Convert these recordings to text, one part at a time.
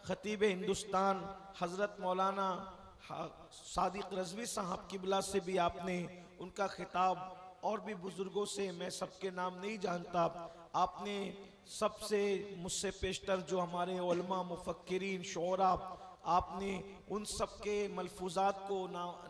खतीब हिंदुस्तान हज़रत मौलाना सादिक रज़वी साहब किबला से भी आपने उनका खिताब, और भी बुजुर्गों से, मैं सबके नाम नहीं जानता, आपने सबसे मुझसे पेशतर जो हमारे उलमा मुफक्किरीन शोरा, आपने उन सब के मलफूजात को,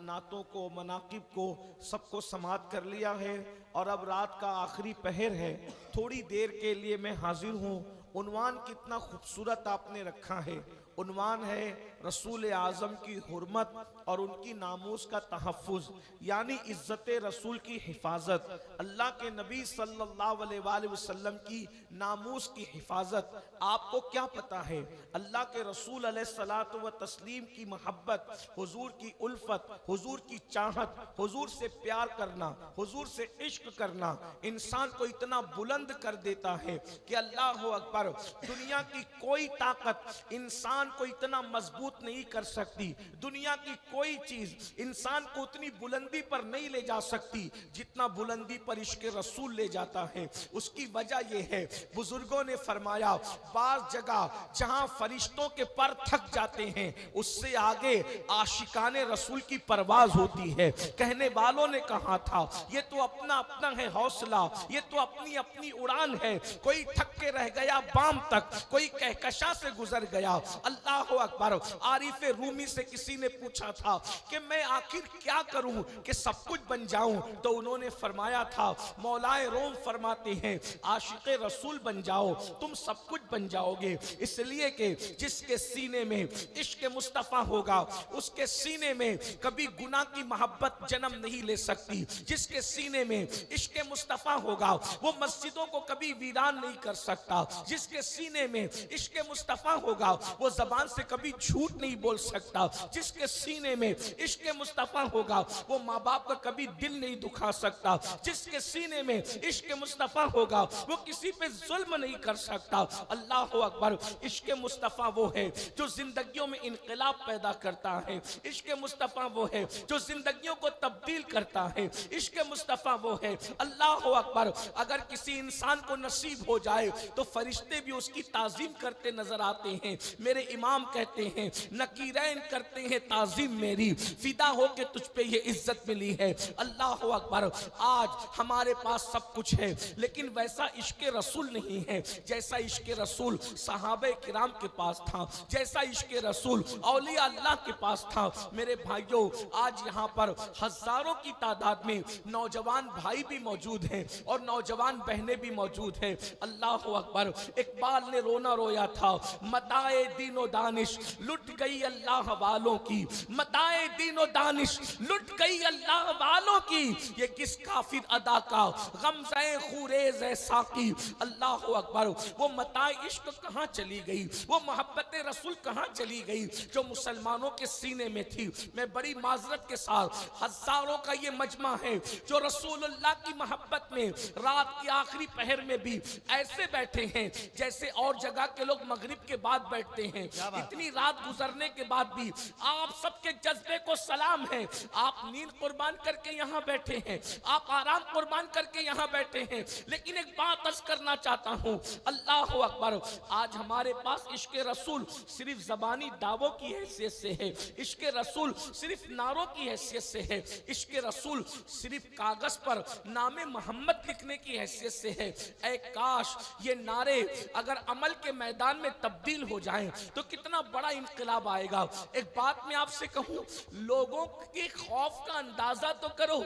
नातों को, मनाकिब को, सबको समात कर लिया है। और अब रात का आखिरी पहर है, थोड़ी देर के लिए मैं हाजिर हूँ। उन्वान कितना खूबसूरत आपने रखा है। उन्वान है रसूल आज़म की हुर्मत और उनकी नामूस का तहफ़्फ़ुज़, यानी इज़्ज़त रसूल की हिफाजत, अल्लाह के नबी सल्लल्लाहु अलैहि वसल्लम की नामूस की हिफाजत। आपको क्या पता है, अल्लाह के रसूल अलैहिस्सलातु व तस्लीम की मोहब्बत, हुजूर की उल्फत, हुजूर की चाहत, हुजूर से प्यार करना, हुजूर से इश्क करना इंसान को इतना बुलंद कर देता है कि अल्लाह अकबर, दुनिया की कोई ताकत इंसान को इतना मजबूत नहीं कर सकती, दुनिया की कोई चीज इंसान को उतनी बुलंदी पर नहीं ले जा सकती जितना बुलंदी पर इश्क रसूल ले जाता है। उसकी वजह यह है, बुजुर्गों ने फरमाया, बाज जगह जहां फरिश्तों के पर थक जाते हैं, उससे आगे आशिकाने रसूल की परवाज होती है। कहने वालों ने कहा था, ये तो अपना अपना है हौसला, ये तो अपनी अपनी उड़ान है। कोई थक के रह गया बाम तक, कोई कहकशा से गुजर गया। अल्लाह अकबर। आरिफ रूमी से किसी ने पूछा था कि मैं आखिर क्या करूं कि सब कुछ बन जाऊं, तो उन्होंने फरमाया था, मौलाए रोम फरमाते हैं, आशिक़े रसूल बन जाओ, तुम सब कुछ बन जाओगे। इसलिए कि जिसके सीने में इश्क मुस्तफ़ा होगा, उसके सीने में कभी गुनाह की मोहब्बत जन्म नहीं ले सकती। जिसके सीने में इश्क मुस्तफ़ा होगा, वो मस्जिदों को कभी वीरान नहीं कर सकता। जिसके सीने में इश्क मुस्तफ़ा होगा, वो ज़बान से कभी झूठ नहीं बोल सकता। जिसके सीने में इश्क मुस्तफ़ा होगा, वो माँ बाप का कभी दिल नहीं दुखा सकता। जिसके सीने में इश्क मुस्तफ़ा होगा, वो किसी पे जुल्म नहीं कर सकता। अल्लाह अकबर। इश्क मुस्तफ़ा वो है जो जिंदगियों में इनकलाब पैदा करता है। इश्क मुस्तफ़ा वो है जो जिंदगियों को तब्दील करता है। इश्क मुस्तफ़ा वो है, अल्लाह अकबर, अगर किसी इंसान को नसीब हो जाए तो फरिश्ते भी उसकी ताज़ीम करते नजर आते हैं। मेरे इमाम कहते हैं, नकीरैन करते हैं ताज़ीम मेरी, फिदा हो के तुझ पे ये इज्जत मिली है। अल्लाह अकबर। आज हमारे पास सब कुछ है, लेकिन वैसा इश्क रसूल नहीं है जैसा इश्क रसूल सहाबे किराम के पास था, जैसा इश्क रसूल औलिया अल्लाह के पास था। मेरे भाइयों, आज यहाँ पर हजारों की तादाद में नौजवान भाई भी मौजूद हैं और नौजवान बहनें भी मौजूद हैं। अल्लाह अकबर। इकबाल ने रोना रोया था, मताए दीनो दानिश लुट गई अल्लाह वालों की, मताए दीनो दानिश लुट गई अल्लाह वालों की, ये किस काफिर अदा का गमज़े खुरेज़ है साकी। अल्लाह अकबर। वो मताए इश्क कहाँ चली गई, वो मोहब्बत रसूल कहाँ चली गई जो मुसलमानों के सीने में थी। मैं बड़ी माजरत के साथ, हजारों का ये मजमा है जो रसूलुल्लाह की मोहब्बत में रात के आखिरी पहर में भी ऐसे बैठे हैं जैसे और जगह के लोग मगरिब के बाद बैठते हैं। इतनी रात गुजरने के बाद भी आप सबके जज्बे को सलाम है। आप नींद कुर्बान करके यहाँ बैठे हैं, आप आराम कुर्बान करके यहाँ बैठे हैं, लेकिन एक बात अर्ज करना चाहता हूँ, अल्लाह अकबर। आज हमारे पास इश्क रसूल सिर्फ जबानी दावों की हैसियत से है, इश्क रसूल सिर्फ नारों की हैसियत से है, इश्क रसूल सिर्फ कागज पर नामे मोहम्मद लिखने की हैसियत से है। ऐ काश ये नारे अगर अमल के मैदान में तब्दील हो जाएं तो कितना बड़ा इनकलाब आएगा। एक बात मैं आपसे कहूं, लोगों के खौफ का अंदाजा तो करो।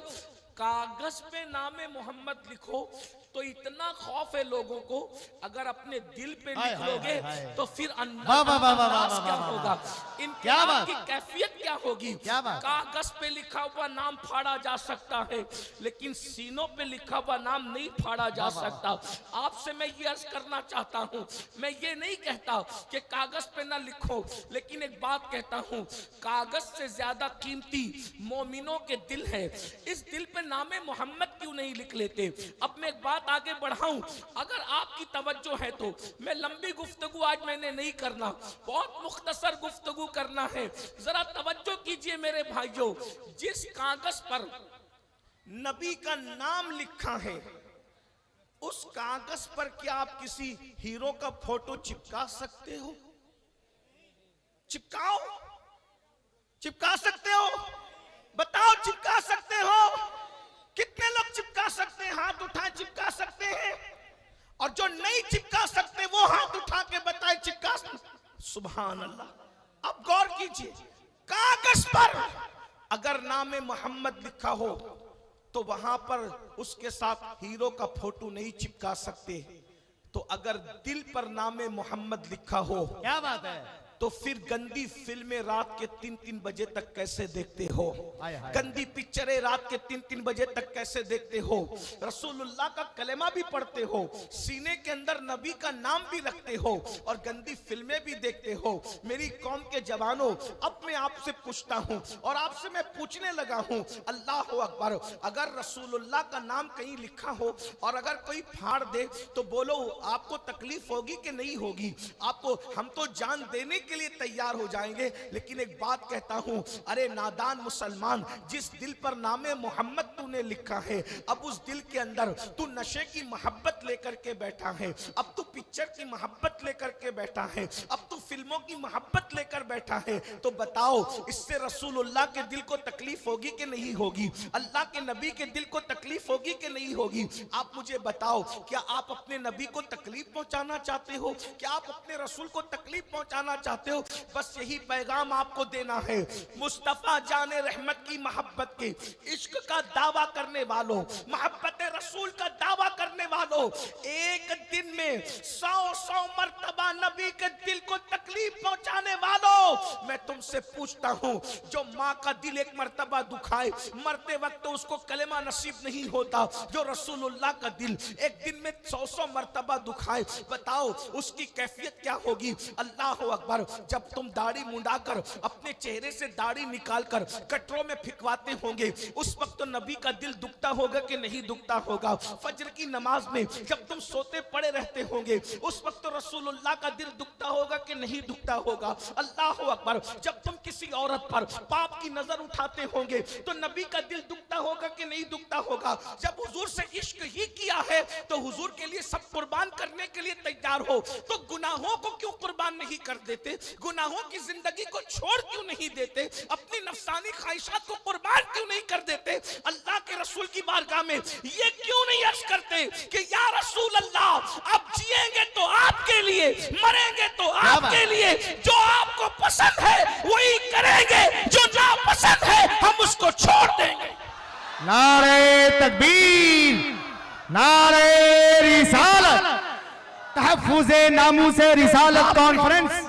कागज पे नामे मोहम्मद लिखो तो इतना खौफ है लोगों को, अगर अपने दिल पे लिख लोगे तो फिर अंदाज क्या होगा, इनकलाब की कैफियत क्या होगी। कागज पे लिखा हुआ नाम फाड़ा जा सकता है, लेकिन सीनों पे लिखा हुआ नाम नहीं फाड़ा जा सकता। आपसे मैं ये अर्ज करना चाहता हूँ, मैं ये नहीं कहता कि कागज पे ना लिखो, लेकिन एक बात कहता हूँ, कागज से ज्यादा कीमती मोमिनों के दिल है। इस दिल पे नामे मोहम्मद क्यों नहीं लिख लेते। अब मैं एक बात आगे बढ़ाऊं, अगर आपकी तवज्जो है तो मैं लंबी गुफ्तगू आज मैंने नहीं करना, बहुत मुख्तसर गुफ्तगू करना है। जरा तवज्जो कीजिए मेरे भाइयों, जिस कागज पर नबी का नाम लिखा है उस कागज पर क्या आप किसी हीरो का फोटो चिपका सकते हो? चिपकाओ, चिपका सकते हो? बताओ, चिपका सकते हो? कितने लोग चिपका सकते हैं? हाथ उठाए, चिपका सकते हैं। और जो नहीं चिपका सकते वो हाथ उठा के बताए चिपका। सुभान अल्लाह। अब गौर कीजिए, कागज पर अगर नाम मोहम्मद लिखा हो तो वहां पर उसके साथ हीरो का फोटो नहीं चिपका सकते। तो अगर दिल पर नाम मोहम्मद लिखा हो, क्या बात है, तो फिर गंदी फिल्में रात के 3-3 बजे तक कैसे देखते हो? गंदी पिक्चरें रात के 3-3 बजे तक कैसे देखते हो? रसूलुल्लाह का कलेमा भी पढ़ते हो, सीने के अंदर नबी का नाम भी रखते हो और गंदी फिल्में भी देखते हो। मेरी कौम के जवानों, अब मैं आपसे पूछता हूं और आपसे मैं पूछने लगा हूं, अल्लाह अकबर, अगर रसूलुल्लाह का नाम कहीं लिखा हो और अगर कोई फाड़ दे तो बोलो आपको तकलीफ होगी कि नहीं होगी? आपको, हम तो जान देने के लिए तैयार हो जाएंगे। लेकिन एक बात कहता हूं, अरे नादान मुसलमान, जिस दिल पर नामे मोहम्मद तूने लिखा है, अब उस दिल के अंदर तू नशे की मोहब्बत लेकर के बैठा है, अब तू पिक्चर की मोहब्बत लेकर के बैठा है, अब तू फिल्मों की मोहब्बत लेकर बैठा है, तो बताओ इससे रसूलुल्लाह के दिल को तकलीफ होगी कि नहीं होगी? अल्लाह के नबी के दिल को तकलीफ होगी कि नहीं होगी? आप मुझे बताओ, क्या आप अपने नबी को तकलीफ पहुंचाना चाहते हो? क्या आप अपने रसूल को तकलीफ पहुंचाना चाहते हो? बस यही पैगाम आपको देना है। मुस्तफा जाने रहमत की मोहब्बत के, इश्क का दावा करने वालों, मोहब्बत रसूल का दावा करने वालों, एक दिन में 100 मर्तबा नबी के दिल को तकलीफ पहुंचाने वालों, मैं तुमसे पूछता हूं, जो माँ का दिल एक मर्तबा दुखाए, मरते वक्त तो उसको कलेमा नसीब नहीं होता। जो रसूलुल्लाह का दिल एक दिन में 100 मर्तबा दुखाए, बताओ उसकी कैफियत क्या होगी? अल्लाह अकबर। जब तुम दाढ़ी मुंडाकर अपने चेहरे से दाढ़ी निकालकर कटरों में फिकवाते होंगे, उस वक्त तो नबी का दिल दुखता होगा कि नहीं दुखता होगा? फजर की नमाज में जब तुम सोते पड़े रहते होंगे, उस वक्त तो रसूलुल्लाह का दिल दुखता होगा कि नहीं दुखता होगा? अल्लाह अकबर। जब तुम किसी औरत पर पाप की नजर उठाते होंगे तो नबी का दिल दुखता होगा कि नहीं दुखता होगा? जब हुजूर से इश्क ही किया है तो हुजूर के लिए सब कुर्बान करने के लिए तैयार हो, तो गुनाहों को क्यों कुर्बान नहीं कर देते? गुनाहों की जिंदगी को छोड़ क्यों नहीं देते? अपनी नफसानी ख्वाहिशात को कुर्बान क्यों नहीं कर देते? अल्लाह के रसूल की बारगाह में ये क्यों नहीं अर्ज करते कि या रसूल अल्लाह, अब जिएंगे तो आपके लिए, मरेंगे तो आपके लिए, जो आपको पसंद है वही करेंगे, जो ना पसंद है हम उसको छोड़ देंगे। नारे तकबीर, नारे रिसालत, तहफ्फुज़े नामूसे रिसालत कॉन्फ्रेंस